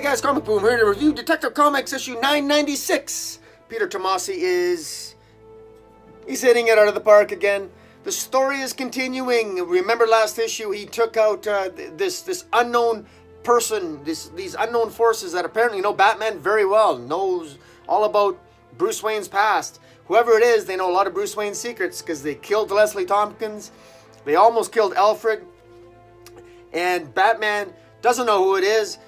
guys, Comic Boom here to review Detective Comics issue 996. Peter Tomasi he's hitting it out of the park again. The story is continuing. Remember last issue he took out this unknown person, these unknown forces that apparently know Batman very well, knows all about Bruce Wayne's past. Whoever it is, they know a lot of Bruce Wayne's secrets because they killed Leslie Tompkins. They almost killed Alfred. And Batman doesn't know who it is.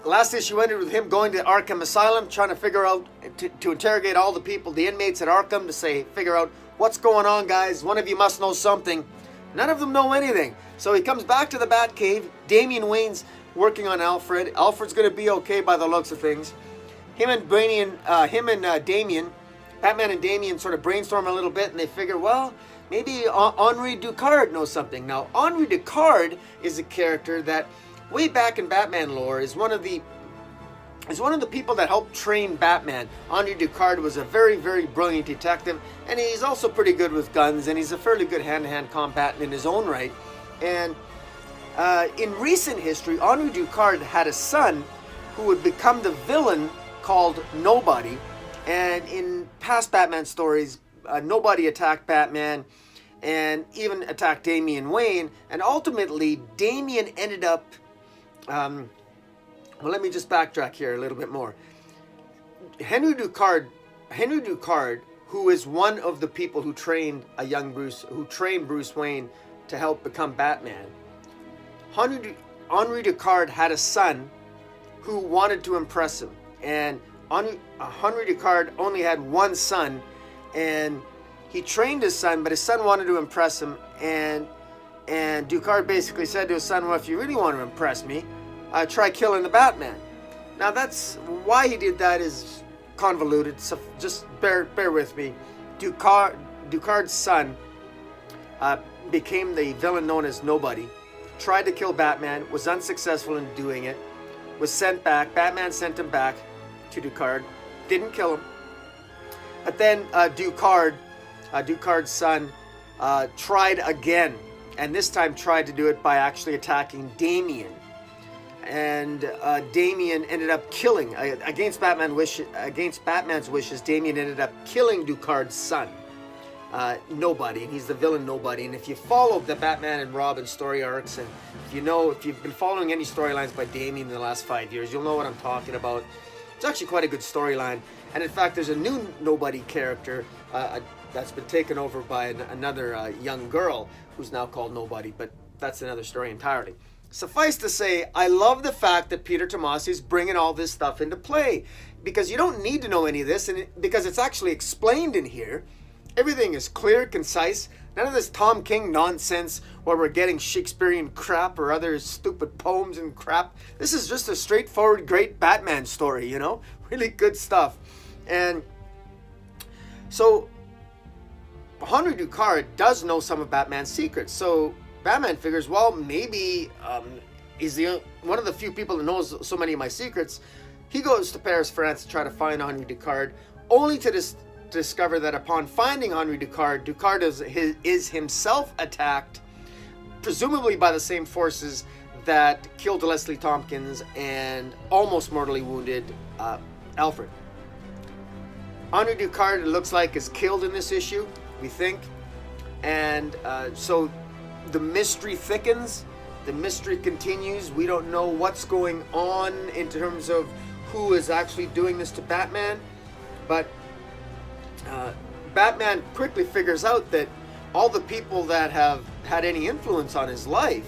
Last issue ended with him going to Arkham Asylum, trying to figure out, to interrogate all the people, the inmates at Arkham, to figure out what's going on, guys. One of you must know something. None of them know anything. So he comes back to the Batcave. Damian Wayne's working on Alfred. Alfred's going to be okay by the looks of things. Batman and Damian sort of brainstorm a little bit, and they figure, well, maybe Henri Ducard knows something. Now, Henri Ducard is a character that, way back in Batman lore, is one of the people that helped train Batman. Henri Ducard was a very, very brilliant detective, and he's also pretty good with guns, and he's a fairly good hand-to-hand combatant in his own right. And in recent history, Henri Ducard had a son who would become the villain called Nobody. And in past Batman stories, Nobody attacked Batman and even attacked Damian Wayne. And ultimately, Damian ended up... well, let me just backtrack here a little bit more. Henry Ducard, who is one of the people who trained Bruce Wayne to help become Batman. Henry Ducard had a son who wanted to impress him. And Henry Ducard only had one son, and he trained his son, but his son wanted to impress him, and Ducard basically said to his son, well, if you really want to impress me, try killing the Batman. Now that's why he did that is convoluted, so just bear with me. Ducard's son became the villain known as Nobody, tried to kill Batman, was unsuccessful in doing it, was sent back. Batman sent him back to Ducard, didn't kill him. But then Ducard's son tried again, and this time tried to do it by actually attacking Damian. And Damian ended up killing, against Batman's wishes, Damian ended up killing Ducard's son, Nobody, and he's the villain Nobody. And if you follow the Batman and Robin story arcs, and if you've been following any storylines by Damian in the last 5 years, you'll know what I'm talking about. It's actually quite a good storyline. And in fact, there's a new Nobody character that's been taken over by another young girl who's now called Nobody, but that's another story entirely. Suffice to say, I love the fact that Peter Tomasi is bringing all this stuff into play, because you don't need to know any of this, because it's actually explained in here. Everything is clear, concise. None of this Tom King nonsense where we're getting Shakespearean crap or other stupid poems and crap. This is just a straightforward, great Batman story, you know? Really good stuff. And so, Henry Ducard does know some of Batman's secrets. So, Batman figures, well, maybe he's one of the few people that knows so many of my secrets. He goes to Paris, France to try to find Henry Ducard, only to discover that upon finding Henry Ducard, Ducard is himself attacked, presumably by the same forces that killed Leslie Tompkins and almost mortally wounded Alfred. Henry Ducard, it looks like, is killed in this issue, we think. And so the mystery thickens, the mystery continues. We don't know what's going on in terms of who is actually doing this to Batman, but Batman quickly figures out that all the people that have had any influence on his life,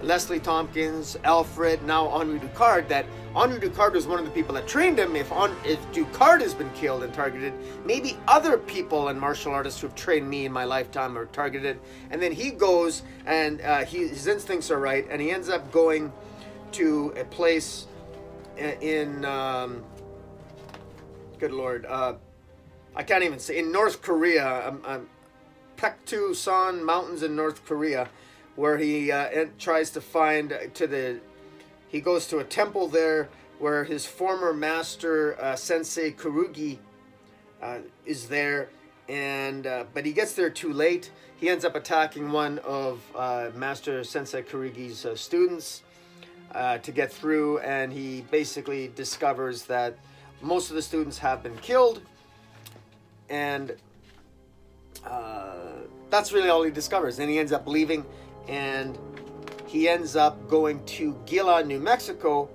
Leslie Tompkins, Alfred, now Henry Ducard, that Henry Ducard was one of the people that trained him. If Ducard has been killed and targeted, maybe other people and martial artists who have trained me in my lifetime are targeted. And then he goes, and his instincts are right, and he ends up going to a place in good Lord, I can't even say, in North Korea, Paektusan Mountains in North Korea, where he tries to find he goes to a temple there where his former master, Sensei Kurugi, is there, and but he gets there too late. He ends up attacking one of Master Sensei Kurugi's students. to get through, and he basically discovers that most of the students have been killed, and that's really all he discovers. Then he ends up leaving, and he ends up going to Gila, New Mexico,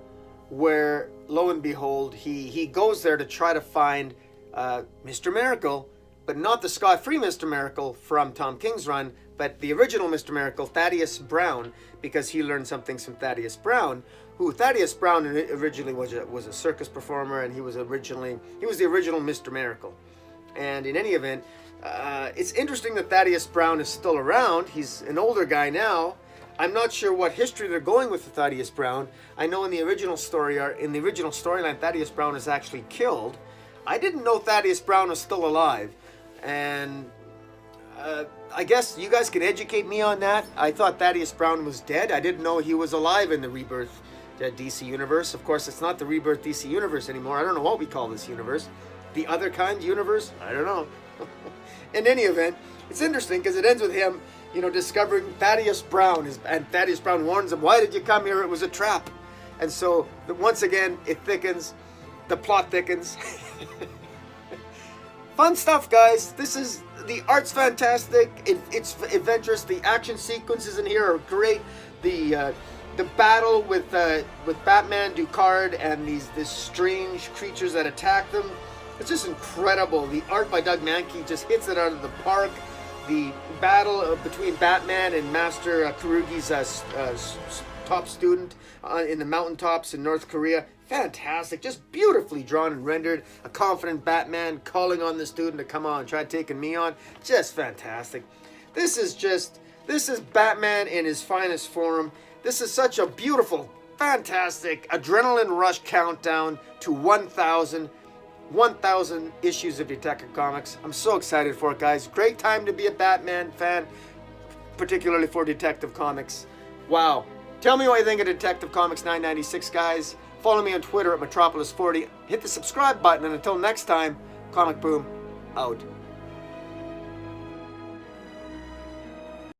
where, lo and behold, he goes there to try to find Mr. Miracle, but not the scot-free Mr. Miracle from Tom King's run, but the original Mr. Miracle, Thaddeus Brown, because he learned some things from Thaddeus Brown, who Thaddeus Brown originally was a circus performer, and he was the original Mr. Miracle. And in any event, it's interesting that Thaddeus Brown is still around. He's an older guy now. I'm not sure what history they're going with Thaddeus Brown. I know in the original storyline, Thaddeus Brown is actually killed. I didn't know Thaddeus Brown was still alive, and I guess you guys can educate me on that. I thought Thaddeus Brown was dead. I didn't know he was alive in the Rebirth DC universe. Of course, it's not the Rebirth DC universe anymore. I don't know what we call this universe. The other kind universe? I don't know. In any event, it's interesting because it ends with him, discovering Thaddeus Brown. And Thaddeus Brown warns him, "Why did you come here? It was a trap." And so, once again, it thickens. The plot thickens. Fun stuff, guys. The art's fantastic. It's adventurous. The action sequences in here are great. The battle with Batman, Ducard, and these strange creatures that attack them. It's just incredible. The art by Doug Mahnke just hits it out of the park. The battle between Batman and Master Karugi's top student in the mountaintops in North Korea. Fantastic. Just beautifully drawn and rendered. A confident Batman calling on the student to come on, try taking me on. Just fantastic. This is Batman in his finest form. This is such a beautiful, fantastic adrenaline rush countdown to 1,000 issues of Detective Comics. I'm so excited for it, guys. Great time to be a Batman fan, particularly for Detective Comics. Wow. Tell me what you think of Detective Comics 996, guys. Follow me on Twitter at Metropolis40. Hit the subscribe button, and until next time, Comic Boom out.